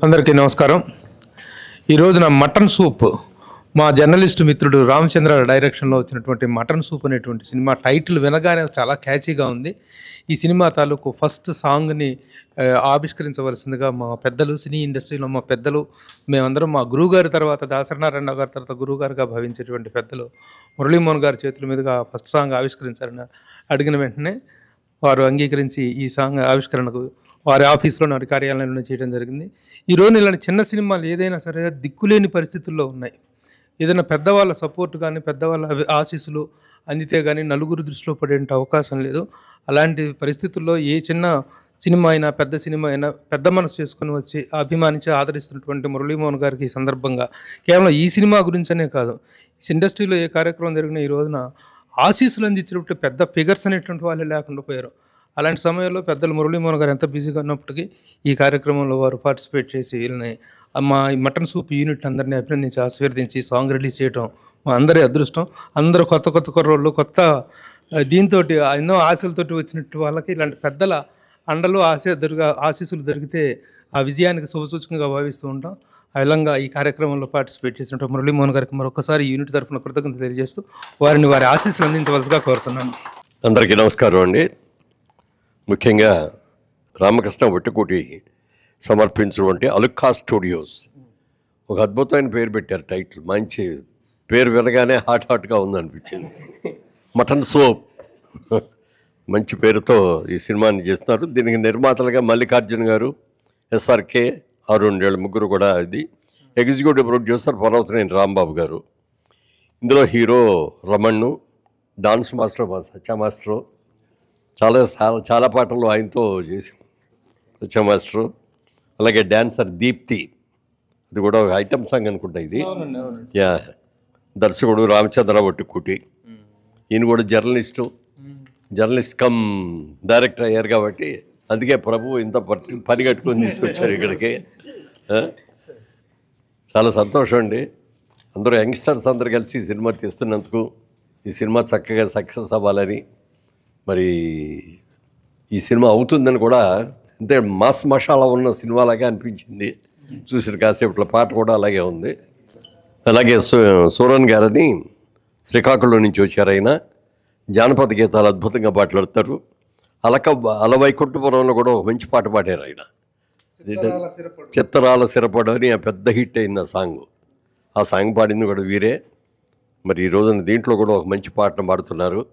అందరికీ నమస్కారం. ఈ రోజున మటన్ సూప్ మా జర్నలిస్ట్ మిత్రుడు రామచంద్ర డైరెక్షన్లో వచ్చినటువంటి మటన్ సూప్ అనేటువంటి సినిమా టైటిల్ వినగానే చాలా క్యాచీగా ఉంది. ఈ సినిమా తాలూకు ఫస్ట్ సాంగ్ని ఆవిష్కరించవలసిందిగా మా పెద్దలు, సినీ ఇండస్ట్రీలో మా పెద్దలు, మేమందరం మా గురువుగారి తర్వాత దాసనారాయణ గారి తర్వాత గురువుగారుగా భావించేటువంటి పెద్దలు మురళీమోహన్ గారి చేతుల మీదుగా ఫస్ట్ సాంగ్ ఆవిష్కరించారని అడిగిన వెంటనే వారు అంగీకరించి ఈ సాంగ్ ఆవిష్కరణకు వారి ఆఫీస్లో వారి కార్యాలయంలో చేయడం జరిగింది. ఈరోజు ఇలాంటి చిన్న సినిమాలు ఏదైనా సరే దిక్కులేని పరిస్థితుల్లో ఉన్నాయి. ఏదైనా పెద్దవాళ్ళ సపోర్ట్ కానీ పెద్దవాళ్ళ ఆశీస్సులు అందితే కానీ నలుగురు దృష్టిలో పడే అవకాశం లేదు. అలాంటి పరిస్థితుల్లో ఏ చిన్న సినిమా అయినా పెద్ద సినిమా అయినా పెద్ద మనసు చేసుకుని వచ్చి అభిమానించి ఆదరిస్తున్నటువంటి మురళీమోహన్ గారికి ఈ సందర్భంగా కేవలం ఈ సినిమా గురించనే కాదు, ఇండస్ట్రీలో ఏ కార్యక్రమం జరిగినా ఈ రోజున ఆశీస్సులు అందించినప్పుడు పెద్ద ఫిగర్స్ అనేటువంటి వాళ్ళే లేకుండా పోయారు. అలాంటి సమయంలో పెద్దలు మురళీమోహన్ గారు ఎంత బిజీగా ఉన్నప్పటికీ ఈ కార్యక్రమంలో వారు పార్టిసిపేట్ చేసి వీళ్ళని మా మటన్ సూప్ యూనిట్ అందరినీ అభినందించి ఆశీర్వదించి సాంగ్ రిలీజ్ చేయడం మా అందరి అదృష్టం. అందరూ కొత్త కొత్త కుర్రోళ్ళు కొత్త దీంతో ఎన్నో ఆశలతోటి వచ్చినట్టు వాళ్ళకి ఇలాంటి పెద్దల అండలు ఆశీస్సులు దొరికితే ఆ విజయానికి శుభసూచకంగా భావిస్తూ ఉంటాం. ఆ విధంగా ఈ కార్యక్రమంలో పార్టిసిపేట్ చేసినట్టు మురళీమోహన్ గారికి మరొకసారి యూనిట్ తరఫున కృతజ్ఞత తెలియజేస్తూ వారి ఆశీస్సులు అందించవలసిగా కోరుతున్నాను. అందరికీ నమస్కారం అండి. ముఖ్యంగా రామకృష్ణ వట్టుకూటి సమర్పించినటువంటి అలుక్కా స్టూడియోస్ ఒక అద్భుతమైన పేరు పెట్టారు. టైటిల్ మంచి పేరు వినగానే హాట్గా ఉందనిపించింది. మటన్ సూప్ మంచి పేరుతో ఈ సినిమాని చేస్తున్నారు. దీనికి నిర్మాతలుగా మల్లికార్జున గారు, ఎస్ఆర్కే, అరుణ్ వీళ్ళ ముగ్గురు కూడా. ఇది ఎగ్జిక్యూటివ్ ప్రొడ్యూసర్ పర్వతనేని రాంబాబు గారు. ఇందులో హీరో రమణ్, డాన్స్ మాస్టర్ మా సత్య మాస్టరు, చాలా పాటలు ఆయనతో చేసాం సత్య మాస్టరు. అలాగే డ్యాన్సర్ దీప్తి, ఇది కూడా ఒక ఐటమ్ సాంగ్ అనుకుంటా ఇది. యా, దర్శకుడు రామచంద్ర వట్టుకూటి, ఈయన కూడా జర్నలిస్ట్ కమ్ డైరెక్టర్ అయ్యారు కాబట్టి అందుకే ప్రభు ఇంత పని కట్టుకొని తీసుకొచ్చారు ఇక్కడికి. చాలా సంతోషం అండి. అందరూ యంగ్స్టర్స్ అందరు కలిసి ఈ సినిమా తీస్తున్నందుకు, ఈ సినిమా చక్కగా సక్సెస్ అవ్వాలని, మరి ఈ సినిమా అవుతుందని కూడా అంటే మాస్ మషాలా ఉన్న సినిమాలాగా అనిపించింది. చూసిన కాసేపట్ల పాట కూడా అలాగే ఉంది. అలాగే సూరన్ గారని శ్రీకాకుళం నుంచి వచ్చారు. ఆయన జానపద గీతాలు అద్భుతంగా పాటలాడతారు. అలవైకుంఠపురంలో కూడా ఒక మంచి పాట పాడారు ఆయన. చిత్తరాల సిరపడు అని పెద్ద హిట్ అయింది ఆ సాంగ్ పాడింది కూడా వీరే. మరి ఈ రోజున దీంట్లో కూడా ఒక మంచి పాటను పాడుతున్నారు.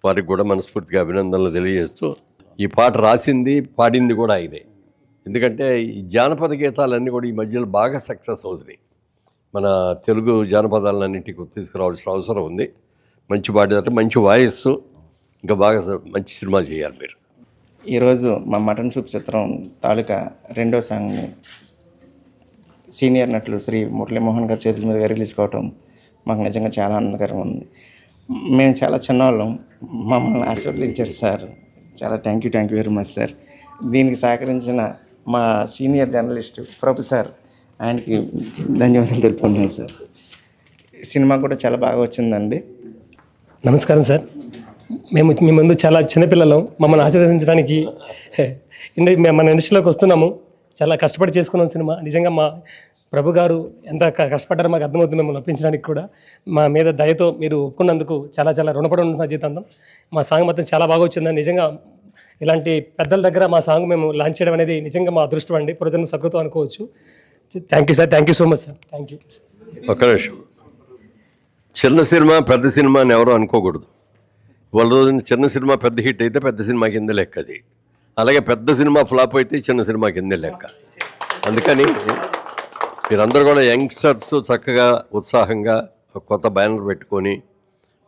వారికి కూడా మనస్ఫూర్తిగా అభినందనలు తెలియజేస్తూ, ఈ పాట రాసింది పాడింది కూడా ఆయనే. ఎందుకంటే ఈ జానపద గీతాలన్నీ కూడా ఈ మధ్యలో బాగా సక్సెస్ అవుతున్నాయి. మన తెలుగు జానపదాలన్నింటికి తీసుకురావాల్సిన అవసరం ఉంది. మంచి పాడారు, మంచి వాయిస్, ఇంకా బాగా మంచి సినిమాలు చేయాలి మీరు. ఈరోజు మా మటన్ సూప్ చిత్రం తాలూకా రెండో సాంగ్ని సీనియర్ నటులు శ్రీ మురళీమోహన్ గారి చేతుల మీదుగా రిలీజ్ కావటం మాకు నిజంగా చాలా ఆనందకరంగా ఉంది. మేము చాలా చిన్నవాళ్ళం, మమ్మల్ని ఆశీర్వదించారు సార్. చాలా thank you very much sir. దీనికి సహకరించిన మా సీనియర్ జర్నలిస్ట్ ప్రభు సార్, ఆయనకి ధన్యవాదాలు తెలుపుకుంటున్నాను సార్. సినిమా కూడా చాలా బాగా వచ్చిందండి. నమస్కారం సార్. మేము మీ ముందు చాలా చిన్నపిల్లలం, మమ్మల్ని ఆశీర్వదించడానికి మన ఇండస్ట్రీలోకి వస్తున్నాము. చాలా కష్టపడి చేసుకున్నాం సినిమా. నిజంగా మా ప్రభు గారు ఎంత కష్టపడ్డారో మాకు అర్థమవుతుంది. మిమ్మల్ని ఒప్పించడానికి కూడా మా మీద దయతో మీరు ఒప్పుకున్నందుకు చాలా రుణపడి ఉన్న జీవితాంతం. మా సాంగ్ మొత్తం చాలా బాగా వచ్చిందని నిజంగా ఇలాంటి పెద్దల దగ్గర మా సాంగ్ మేము లాంచ్ చేయడం అనేది నిజంగా మా అదృష్టం అండి, పురోజన్మ సకృతం అనుకోవచ్చు. Thank you sir, thank you so much sir. Thank you. ఒక్క నిమిషం, చిన్న సినిమా పెద్ద సినిమా అని ఎవరో అనుకోకూడదు. వాళ్ళ రోజున చిన్న సినిమా పెద్ద హిట్ అయితే పెద్ద సినిమా కింద లెక్క అది. అలాగే పెద్ద సినిమా ఫ్లాప్ అయితే చిన్న సినిమా కిందే లెక్క. అందుకని మీరందరూ కూడా యంగ్స్టర్స్ చక్కగా ఉత్సాహంగా కొత్త బ్యానర్ పెట్టుకొని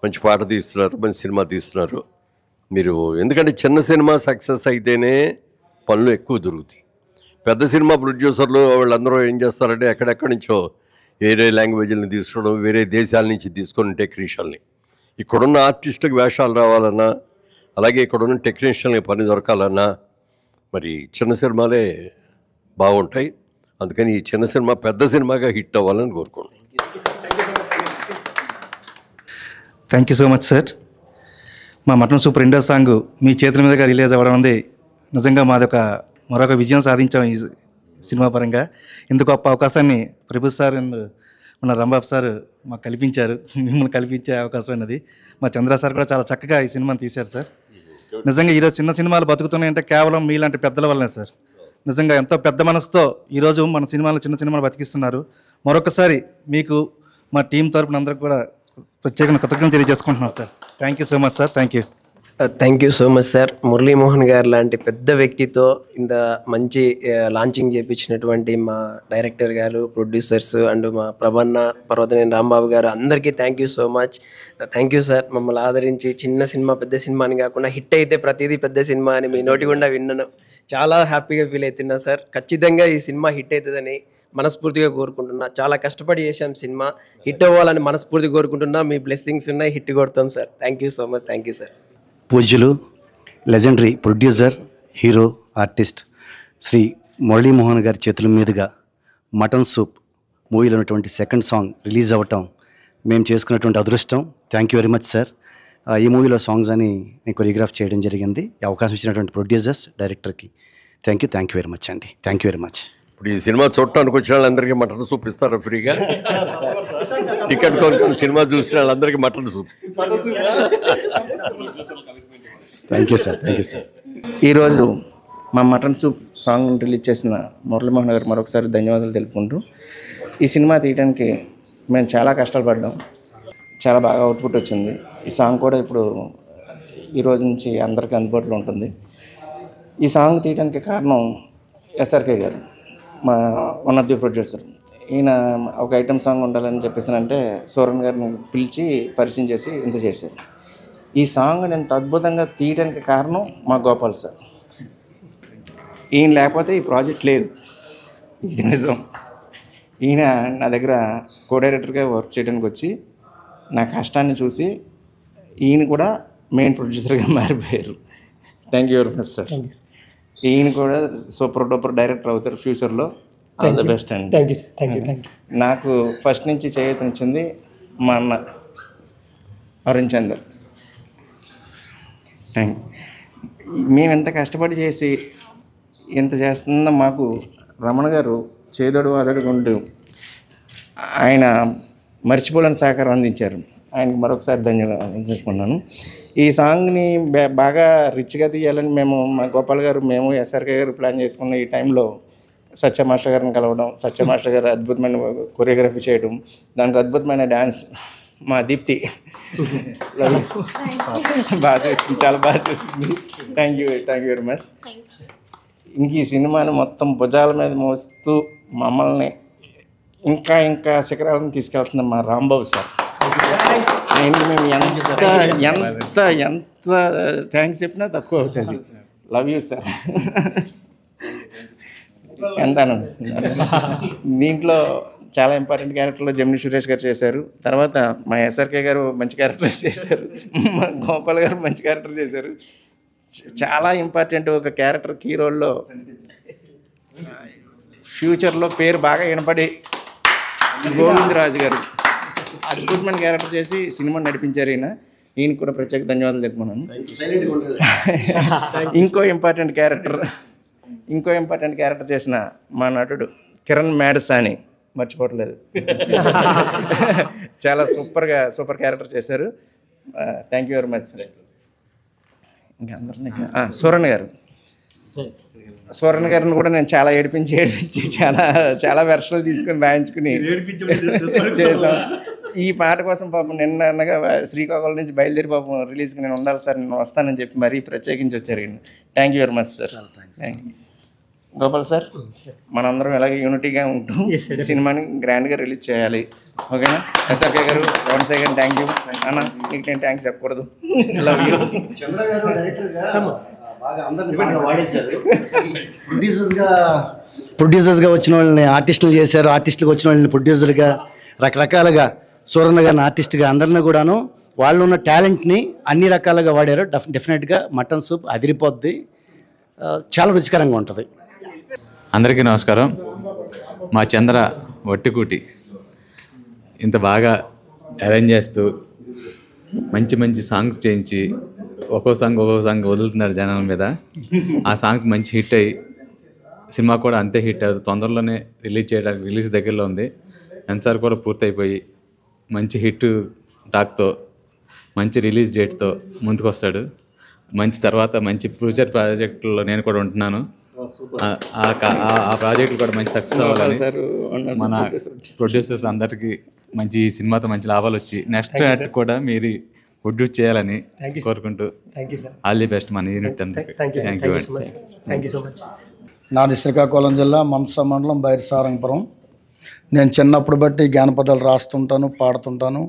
మంచి పాట తీస్తున్నారు, మంచి సినిమా తీస్తున్నారు మీరు. ఎందుకంటే చిన్న సినిమా సక్సెస్ అయితేనే పనులు ఎక్కువ దొరుకుతాయి. పెద్ద సినిమా ప్రొడ్యూసర్లు వాళ్ళందరూ ఏం చేస్తారంటే ఎక్కడెక్కడి నుంచో వేరే లాంగ్వేజ్ని తీసుకోవడం, వేరే దేశాల నుంచి తీసుకొని టెక్నీషియన్ని, ఇక్కడున్న ఆర్టిస్టులకు వేషాలు రావాలన్నా, అలాగే ఇక్కడున్న టెక్నీషియన్కి పని దొరకాలన్నా మరి చిన్న సినిమాలే బాగుంటాయి. అందుకని ఈ చిన్న సినిమా పెద్ద సినిమాగా హిట్ అవ్వాలని కోరుకుంటున్నాను. Thank you so much sir. మా మటన్ సూప్ రెండో సాంగ్ మీ చేతుల మీదుగా రిలీజ్ అవ్వడం ఉంది నిజంగా మాది మరొక విజయం సాధించాం సినిమా పరంగా. ఇంత గొప్ప అవకాశాన్ని ప్రభు సార్ అండ్ మన రాంబాబు సార్ మాకు కల్పించారు. మిమ్మల్ని కల్పించే అవకాశం అన్నది మా చంద్ర సార్ కూడా చాలా చక్కగా ఈ సినిమాని తీశారు సార్. నిజంగా ఈరోజు చిన్న సినిమాలు బతుకుతున్నాయంటే కేవలం మీలాంటి పెద్దల వల్లనే సార్. నిజంగా ఎంతో పెద్ద మనసుతో ఈరోజు మన సినిమాలు చిన్న సినిమాలు బతికిస్తున్నారు. మరొకసారి మీకు మా టీం తరపున అందరికి కూడా ప్రత్యేకంగా కృతజ్ఞతలు తెలియజేసుకుంటున్నాం sir. Thank you so much sir. Thank you. Thank you so much sir. Muralimohan గారు లాంటి పెద్ద వ్యక్తితో ఇంత మంచి లాంచింగ్ చేయించినటువంటి మా డైరెక్టర్ గారు, ప్రొడ్యూసర్స్ అండ్ మా ప్రభన్న, పర్వతనేని రాంబాబు గారు అందరికీ thank you so much. Thank you sir. మమ్మల్ని ఆదరించి చిన్న సినిమా పెద్ద సినిమా అని కాకుండా హిట్ అయితే ప్రతిదీ పెద్ద సినిమా అని మీ నోటి గుండా విన్నాను. చాలా హ్యాపీగా ఫీల్ అవుతున్నా సార్. ఖచ్చితంగా ఈ సినిమా హిట్ అవుతుందని మనస్ఫూర్తిగా కోరుకుంటున్నా. చాలా కష్టపడి చేశాం సినిమా, హిట్ అవ్వాలని మనస్ఫూర్తిగా కోరుకుంటున్నా. మీ బ్లెస్సింగ్స్ ఉన్నాయి, హిట్ కొడతాం sir. Thank you so much. Thank you sir. పూజ్యులు, legendary producer, hero, artist Shri Murali Mohan గారి చేతుల మీదుగా మటన్ సూప్ మూవీలో ఉన్నటువంటి సెకండ్ సాంగ్ రిలీజ్ అవ్వటం మేము చేసుకున్నటువంటి అదృష్టం. Thank you very much sir. ఈ మూవీలో సాంగ్స్ అని నేను కొరియోగ్రాఫ్ చేయడం జరిగింది. ఈ అవకాశం ఇచ్చినటువంటి ప్రొడ్యూసర్స్, డైరెక్టర్కి థ్యాంక్ యూ వెరీ మచ్ అండి. Thank you very much. ఇప్పుడు ఈ సినిమా చూడటానికి వచ్చిన వాళ్ళందరికీ మటన్ సూప్ ఇస్తారా ఫ్రీగా? టికెట్ కొనుక్కుని సినిమా చూసిన వాళ్ళందరికీ mutton soup. Thank you sir. Thank you sir. ఈరోజు మా మటన్ సూప్ సాంగ్ రిలీజ్ చేసిన మురళీమోహన్ గారు మరొకసారి ధన్యవాదాలు తెలుపుకుంటూ, ఈ సినిమా తీయడానికి మేము చాలా కష్టాలు పడ్డాం. చాలా బాగా అవుట్పుట్ వచ్చింది. ఈ సాంగ్ కూడా ఇప్పుడు ఈరోజు నుంచి అందరికీ అందుబాటులో ఉంటుంది. ఈ సాంగ్ తీయడానికి కారణం ఎస్ఆర్కే గారు, మా వన్ ఆఫ్ ది ప్రొడ్యూసర్. ఈయన ఒక ఐటమ్ సాంగ్ ఉండాలని చెప్పేసానంటే సోరన్ గారిని పిలిచి పరిచయం చేసి ఇంత చేశారు. ఈ సాంగ్ ఇంత అద్భుతంగా తీయడానికి కారణం మా గోపాల్ సార్. ఈయన లేకపోతే ఈ ప్రాజెక్ట్ లేదు, ఇది నిజం. ఈయన నా దగ్గర కో డైరెక్టర్గా వర్క్ చేయడానికి వచ్చి నా కష్టాన్ని చూసి ఈయన కూడా మెయిన్ ప్రొడ్యూసర్గా మారిపోయారు. Thank you very much sir. ఈయన కూడా సూపర్ డూపర్ డైరెక్టర్ అవుతారు ఫ్యూచర్లో. ఆల్ ద బెస్ట్ అండి. Thank you sir. Thank you. నాకు ఫస్ట్ నుంచి చేయూతనిచ్చింది మా అన్న అరుణ్ చందర్. మేము ఎంత కష్టపడి చేసి ఇంత చేస్తున్న మాకు రమణ గారు చేదోడు వాదోడుగా ఉంటూ ఆయన మర్చిపోలేని సహకారం అందించారు. ఆయనకి మరొకసారి ధన్యవాదాలు చేసుకున్నాను. ఈ సాంగ్ని బాగా రిచ్గా తీయాలని మేము, మా గోపాల్ గారు, మేము, ఎస్ఆర్కే గారు ప్లాన్ చేసుకున్న ఈ టైంలో సత్య మాస్టర్ గారిని కలవడం, సత్య మాస్టర్ గారు అద్భుతమైన కొరియోగ్రఫీ చేయడం, దానికి అద్భుతమైన డ్యాన్స్ మా దీప్తి బాగా చేసింది, చాలా బాగా చేసింది. Thank you very much. ఇంక ఈ సినిమాని మొత్తం భుజాల మీద మోస్తూ మమ్మల్ని ఇంకా ఇంకా శిఖరాలను తీసుకెళ్తున్న మా రాంబాబు సార్. ఆయనకి మేము ఎంత థ్యాంక్స్ చెప్పినా తక్కువ అవుతుంది. Love you sir. ఎంత ఆనందిస్తున్నారు. దీంట్లో చాలా ఇంపార్టెంట్ క్యారెక్టర్లో జమిని సురేష్ గారు చేశారు. తర్వాత మా ఎస్ఆర్కే గారు మంచి క్యారెక్టర్ చేశారు. మా గోపాల్ గారు మంచి క్యారెక్టర్ చేశారు. చాలా ఇంపార్టెంట్ ఒక క్యారెక్టర్ కీ రోల్లో ఫ్యూచర్లో పేరు బాగా వినపడి గోవిందరాజు గారు అద్భుతమైన క్యారెక్టర్ చేసి సినిమా నడిపించారు. ఈయనకు కూడా ప్రత్యేక ధన్యవాదాలు తెలుపుకున్నాను. ఇంకో ఇంపార్టెంట్ క్యారెక్టర్ చేసిన మా నటుడు కిరణ్ మేడసాని, మర్చిపోవట్లేదు, చాలా సూపర్ క్యారెక్టర్ చేశారు. Thank you very much. ఇంకా అందరినీ సూరన్ గారిని కూడా నేను చాలా ఏడిపించి చాలా వెర్షన్లు తీసుకుని రాయించుకుని చేసాం. ఈ పాట కోసం పాపం నిన్నగా శ్రీకాకుళం నుంచి బయలుదేరి పాపం రిలీజ్కి నేను ఉండాలి సార్, నేను వస్తానని చెప్పి మరీ ప్రత్యేకించి వచ్చారు. Thank you very much sir. Gopal sir, మనందరం ఇలాగే యూనిటీగా ఉంటూ సినిమాని గ్రాండ్గా రిలీజ్ చేయాలి. ఓకేనా? ఎస్ఆర్కే గారు, వన్స్ అగైన్ థ్యాంక్ యూ అన్న. నీకు నేను థ్యాంక్స్ చెప్పకూడదు. Love you. చంద్ర గారు డైరెక్టర్గా బాగా అందరిని వాడేశారు. ప్రొడ్యూసర్స్గా వచ్చిన వాళ్ళని ఆర్టిస్టులు చేశారు, ఆర్టిస్టులకు వచ్చిన వాళ్ళని ప్రొడ్యూసర్గా, రకరకాలుగా సూరన్న గారిని ఆర్టిస్ట్గా అందరినీ కూడాను వాళ్ళు ఉన్న టాలెంట్ని అన్ని రకాలుగా వాడారు. డెఫినెట్గా మటన్ సూప్ అదిరిపోద్ది, చాలా రుచికరంగా ఉంటుంది. అందరికీ నమస్కారం. మా చంద్ర వట్టికూటి ఇంత బాగా అరేంజ్ చేస్తూ మంచి సాంగ్స్ చేయించి ఒక్కో సాంగ్ వదులుతున్నారు జనాల మీద. ఆ సాంగ్స్ మంచి హిట్ అయ్యి సినిమా కూడా అంతే హిట్ అవుతుంది. తొందరలోనే రిలీజ్ దగ్గరలో ఉంది. సెన్సార్ కూడా పూర్తయిపోయి మంచి హిట్ టాక్తో మంచి రిలీజ్ డేట్తో ముందుకు వస్తాడు. మంచి తర్వాత మంచి ఫ్యూచర్ ప్రాజెక్టుల్లో నేను కూడా ఉంటున్నాను. ఆ ప్రాజెక్టులు కూడా మంచి సక్సెస్ అవ్వాలని మన ప్రొడ్యూసర్స్ అందరికీ మంచి సినిమాతో మంచి లాభాలు వచ్చి నెక్స్ట్ యాక్ట్ కూడా మీరు ప్రొడ్యూస్ చేయాలని కోరుకుంటూ ఆల్ ది బెస్ట్ మన యూనిట్ అందరికీ. Thank you so much. నాది శ్రీకాకుళం జిల్లా మందస మండలం బైరసారంగపురం. నేను చిన్నప్పుడు బట్టి జానపదాలు రాస్తుంటాను, పాడుతుంటాను.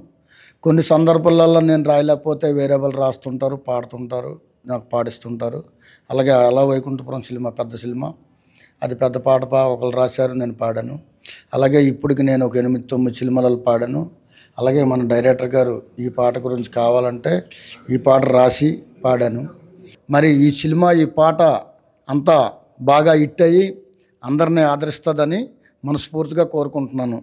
కొన్ని సందర్భాలలో నేను రాయలేకపోతే వేరే వాళ్ళు రాస్తుంటారు, పాడుతుంటారు, నాకు పాడిస్తుంటారు. అలాగే అలా వైకుంఠపురం సినిమా పెద్ద సినిమా, అది పెద్ద పాట ఒకరు రాశారు, నేను పాడాను. అలాగే ఇప్పటికి నేను ఒక 8-9 సినిమాలలో పాడాను. అలాగే మన డైరెక్టర్ గారు ఈ పాట గురించి కావాలంటే ఈ పాట రాసి పాడాను. మరి ఈ సినిమా ఈ పాట అంతా బాగా హిట్ అయ్యి అందరినీ ఆదరిస్తుందని మనస్ఫూర్తిగా కోరుకుంటున్నాను.